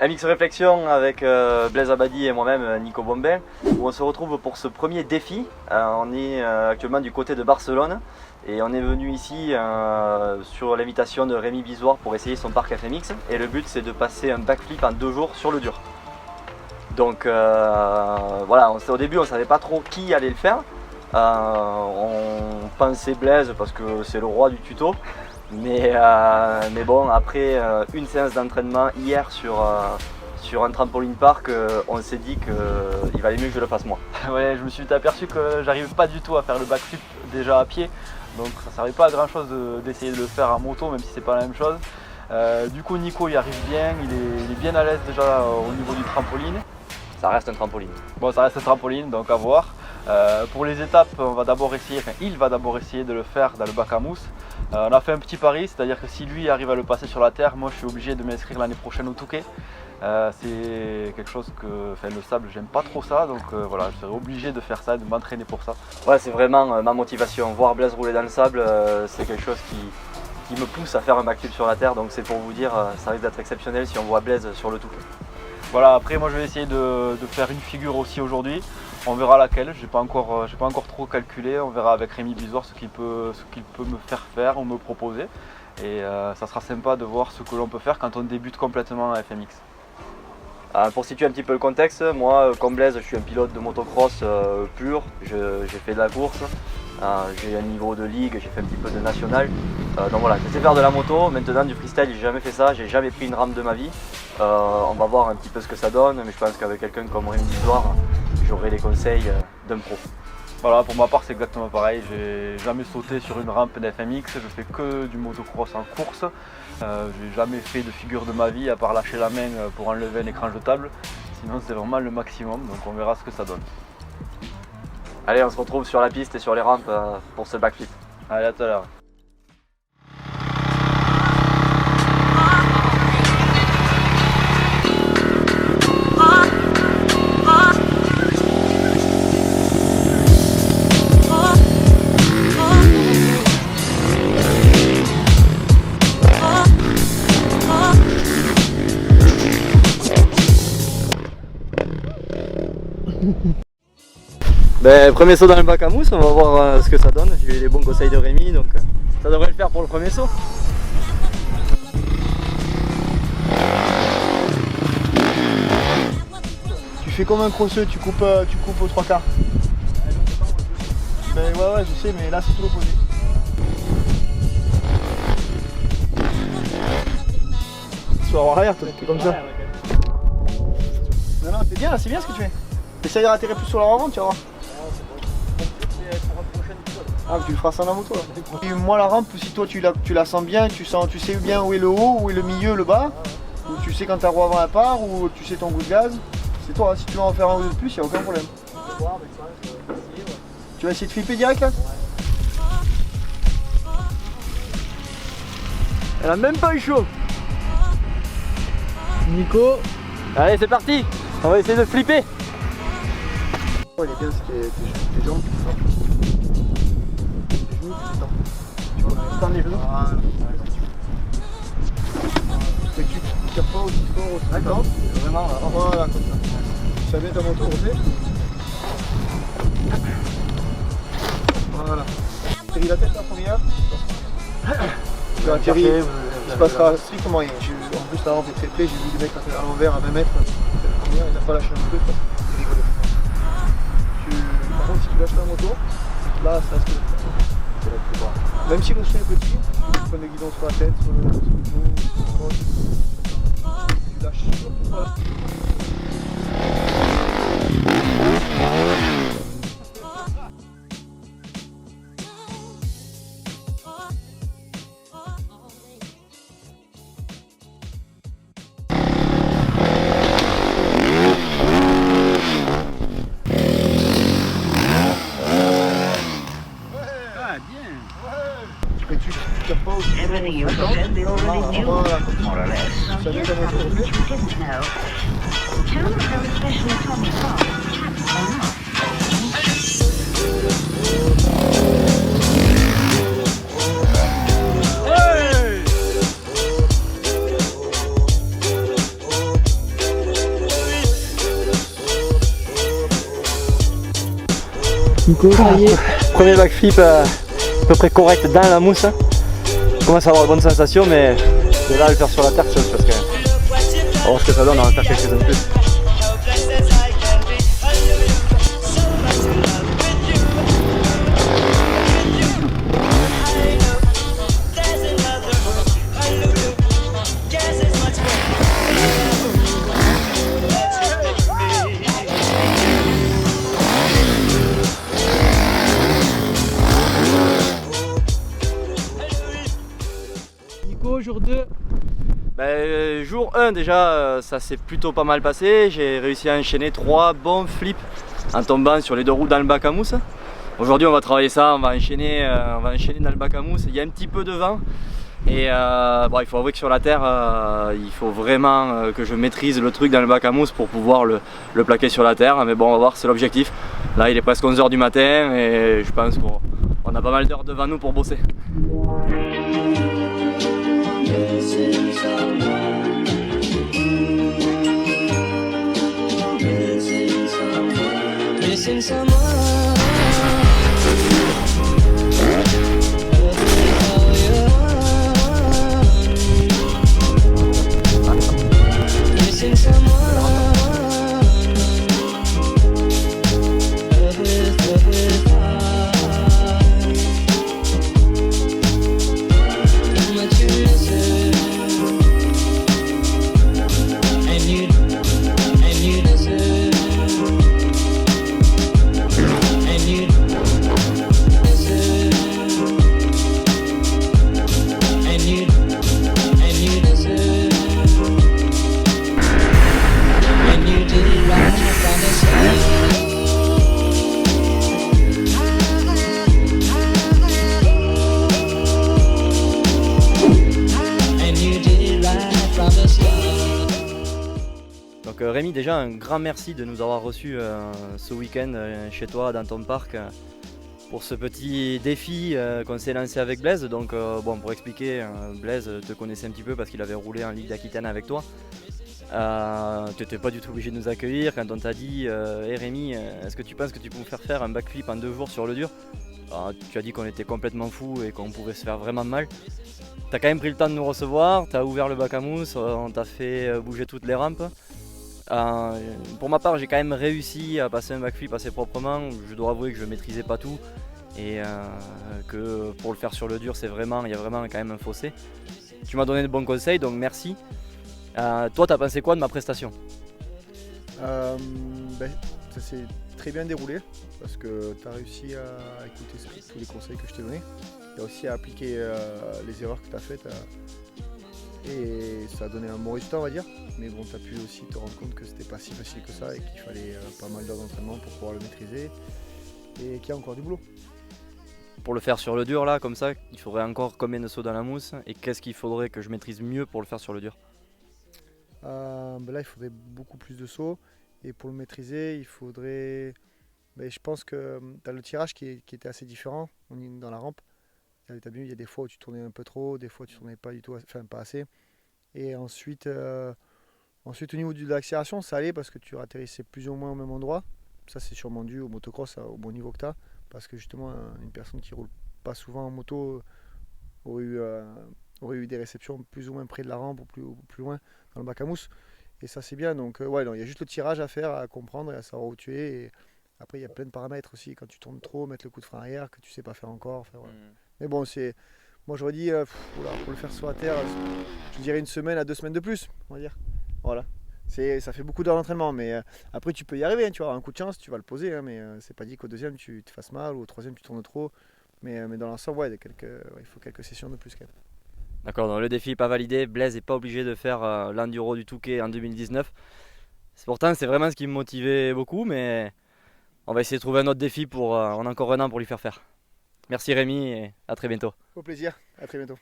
MX Réflexion avec Blaise Abadi et moi-même Nico Bombin, où on se retrouve pour ce premier défi. On est actuellement du côté de Barcelone et on est venu ici sur l'invitation de Rémi Bizoir pour essayer son parc FMX, et le but c'est de passer un backflip en 2 jours sur le dur. Donc voilà, au début on ne savait pas trop qui allait le faire. On pensait Blaise parce que c'est le roi du tuto. Mais bon, après une séance d'entraînement hier sur un trampoline park, on s'est dit qu'il valait mieux que je le fasse moi. Ouais, je me suis aperçu que j'arrivais pas du tout à faire le backflip déjà à pied, donc ça servait pas à grand chose d'essayer de le faire en moto, même si c'est pas la même chose. Du coup Nico il arrive bien, il est bien à l'aise déjà au niveau du trampoline. Ça reste un trampoline. Bon, ça reste un trampoline, donc à voir. Pour les étapes, il va d'abord essayer de le faire dans le bac à mousse. On a fait un petit pari, c'est-à-dire que si lui arrive à le passer sur la terre, moi je suis obligé de m'inscrire l'année prochaine au Touquet. C'est quelque chose que, le sable, j'aime pas trop ça, donc voilà, je serai obligé de faire ça, de m'entraîner pour ça. Ouais, c'est vraiment ma motivation. Voir Blaise rouler dans le sable, c'est quelque chose qui me pousse à faire un backflip sur la terre, donc c'est pour vous dire, ça risque d'être exceptionnel si on voit Blaise sur le Touquet. Voilà, après moi je vais essayer de faire une figure aussi aujourd'hui. On verra laquelle, j'ai pas encore trop calculé. On verra avec Rémi Bizoir ce qu'il peut me faire faire ou me proposer. Et ça sera sympa de voir ce que l'on peut faire quand on débute complètement à FMX. Pour situer un petit peu le contexte, moi comme Blaise je suis un pilote de motocross pur, j'ai fait de la course, j'ai un niveau de ligue, j'ai fait un petit peu de national. Donc voilà, je sais faire de la moto. Maintenant du freestyle, j'ai jamais fait ça, j'ai jamais pris une rampe de ma vie. On va voir un petit peu ce que ça donne, mais je pense qu'avec quelqu'un comme Rémi Bizoir, j'aurai les conseils d'un pro. Voilà, pour ma part c'est exactement pareil, j'ai jamais sauté sur une rampe d'FMX, je fais que du motocross en course. J'ai jamais fait de figure de ma vie à part lâcher la main pour enlever un écran jetable. Sinon c'est vraiment le maximum, donc on verra ce que ça donne. Allez, on se retrouve sur la piste et sur les rampes pour ce backflip. Allez, à tout à l'heure. Premier saut dans le bac à mousse, on va voir ce que ça donne. J'ai eu les bons conseils de Rémi, donc ça devrait le faire pour le premier saut. Tu fais comme un crosseux, tu coupes aux 3/4. Ben ouais, je sais, mais là c'est tout l'opposé. Sur arrière, toi, t'es comme ça. Non, t'es bien là, c'est bien ce que tu fais. Essaye de atterrir plus sur l'avant, tu vas voir. Ah, tu le feras sans la moto là. Et moi la rampe, si toi tu la sens bien, tu sais bien où est le haut, où est le milieu, le bas, ou tu sais quand ta roue avant elle part, ou tu sais ton goût de gaz, c'est toi, si tu veux en faire un ou deux de plus, il n'y a aucun problème. Tu vas essayer de flipper direct là? Elle a même pas eu chaud. Nico. Allez, c'est parti, on va essayer de flipper. Oh, il est bien tes jambes. Tu vois, tends les genoux. Et tu tires pas aussi fort, aussi fort. Vraiment, voilà, comme ça. Tu as bien ta moto, refais. Voilà. Atterris la tête la première. Tu atterris, il se passera strictement rien. En plus la rampe est très près, j'ai vu des mecs à l'envers à 20 mètres. La première, il n'a pas lâché un peu, il rigolait. Par contre, si tu lâches la moto, là ça risque de faire. Même si le chien est petit, tu prends le guidon sur la tête, sur le genou, tu lâches surtout pas. Everything you said they already knew, more or less. Here's something that you didn't know. Tell them how especially Tommy Fox chaps are not. Nico, ça y est, premier backflip à peu près correct dans la mousse. Je commence à avoir de bonnes sensations, mais de là à le faire sur la terre, c'est autre chose quand même. On va voir ce que ça donne, on va en faire quelques-uns de plus. Jour 2. Jour 1 déjà, ça s'est plutôt pas mal passé. J'ai réussi à enchaîner 3 bons flips en tombant sur les 2 roues dans le bac à mousse. Aujourd'hui on va travailler ça, on va enchaîner dans le bac à mousse. Il y a un petit peu de vent et il faut avouer que sur la terre il faut vraiment que je maîtrise le truc dans le bac à mousse pour pouvoir le plaquer sur la terre. Mais bon, on va voir, c'est l'objectif. Là il est presque 11 h du matin et je pense qu'on a pas mal d'heures devant nous pour bosser. Missing someone. Missing someone. Donc Rémi, déjà un grand merci de nous avoir reçus ce week-end chez toi dans ton parc pour ce petit défi qu'on s'est lancé avec Blaise. Donc bon, pour expliquer, Blaise te connaissait un petit peu parce qu'il avait roulé en Ligue d'Aquitaine avec toi. Tu n'étais pas du tout obligé de nous accueillir quand on t'a dit hey Rémi, est-ce que tu penses que tu peux me faire un backflip en 2 jours sur le dur? Alors, tu as dit qu'on était complètement fous et qu'on pouvait se faire vraiment mal. Tu as quand même pris le temps de nous recevoir, tu as ouvert le bac à mousse, on t'a fait bouger toutes les rampes. Pour ma part, j'ai quand même réussi à passer un backflip assez proprement. Je dois avouer que je ne maîtrisais pas tout et que pour le faire sur le dur, il y a vraiment quand même un fossé. Tu m'as donné de bons conseils, donc merci. Toi, tu as pensé quoi de ma prestation? Ça s'est très bien déroulé parce que tu as réussi à écouter tous les conseils que je t'ai donnés. Tu as aussi à appliquer les erreurs que tu as faites et ça a donné un bon résultat, on va dire. Mais bon, tu as pu aussi te rendre compte que c'était pas si facile que ça et qu'il fallait pas mal d'heures d'entraînement pour pouvoir le maîtriser et qu'il y a encore du boulot. Pour le faire sur le dur, là, comme ça, il faudrait encore combien de sauts dans la mousse et qu'est-ce qu'il faudrait que je maîtrise mieux pour le faire sur le dur? Là, il faudrait beaucoup plus de sauts et pour le maîtriser, il faudrait. Je pense que tu as le tirage qui était assez différent dans la rampe. Tu as vu, il y a des fois où tu tournais un peu trop, des fois tu tournais pas du tout, enfin pas assez. Et ensuite au niveau de l'accélération, ça allait parce que tu atterrissais plus ou moins au même endroit. Ça, c'est sûrement dû au motocross, au bon niveau que tu as. Parce que justement, une personne qui roule pas souvent en moto aurait eu des réceptions plus ou moins près de la rampe ou plus loin dans le bac à mousse. Et ça, c'est bien. Donc, il y a juste le tirage à faire, à comprendre et à savoir où tu es. Et après, il y a plein de paramètres aussi. Quand tu tournes trop, mettre le coup de frein arrière que tu sais pas faire encore. Enfin, voilà. Mais bon, moi, j'aurais dit, pour le faire sur la terre, je dirais 1 semaine à 2 semaines de plus, on va dire. Voilà. Ça fait beaucoup d'heures d'entraînement, mais après tu peux y arriver, tu vois, un coup de chance, tu vas le poser, hein, mais c'est pas dit qu'au 2e tu te fasses mal ou au 3e tu tournes trop. Mais dans l'ensemble, il faut quelques sessions de plus quand même. D'accord, donc le défi n'est pas validé, Blaise n'est pas obligé de faire l'enduro du Touquet en 2019. Pourtant, c'est vraiment ce qui me motivait beaucoup, mais on va essayer de trouver un autre défi on a encore 1 an pour lui faire. Merci Rémi et à très bientôt. Au plaisir, à très bientôt.